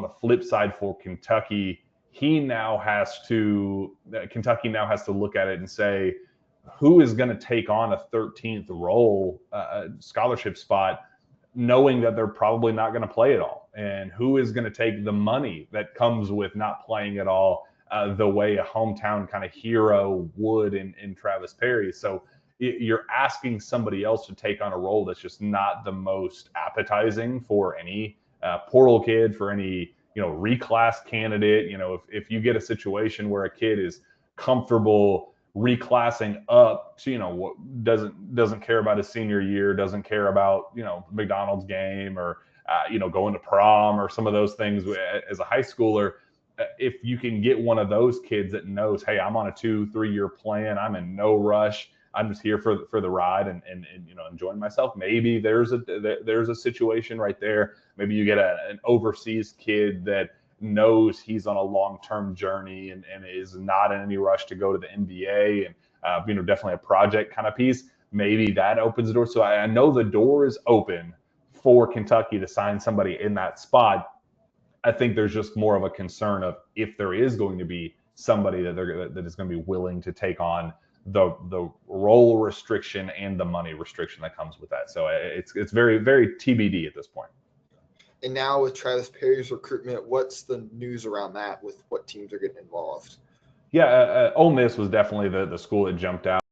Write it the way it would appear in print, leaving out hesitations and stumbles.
the flip side for Kentucky, Kentucky now has to look at it and say, who is going to take on a 13th role, scholarship spot, knowing that they're probably not going to play at all, and who is going to take the money that comes with not playing at all, the way a hometown kind of hero would in Travis Perry. So you're asking somebody else to take on a role that's just not the most appetizing for any portal kid, for any reclass candidate. If you get a situation where a kid is comfortable reclassing up to what doesn't care about his senior year, doesn't care about McDonald's game, or going to prom or some of those things as a high schooler. If you can get one of those kids that knows, hey, I'm on a 2-3 year plan, I'm in no rush, I'm just here for the ride and enjoying myself. Maybe there's a situation right there. Maybe you get an overseas kid that knows he's on a long-term journey and is not in any rush to go to the NBA, and definitely a project kind of piece. Maybe that opens the door. So I know the door is open for Kentucky to sign somebody in that spot. I think there's just more of a concern of if there is going to be somebody that is going to be willing to take on the role restriction and the money restriction that comes with that. So it's very, very TBD at this point. And now with Travis Perry's recruitment, what's the news around that with what teams are getting involved? Yeah, Ole Miss was definitely the school that jumped out.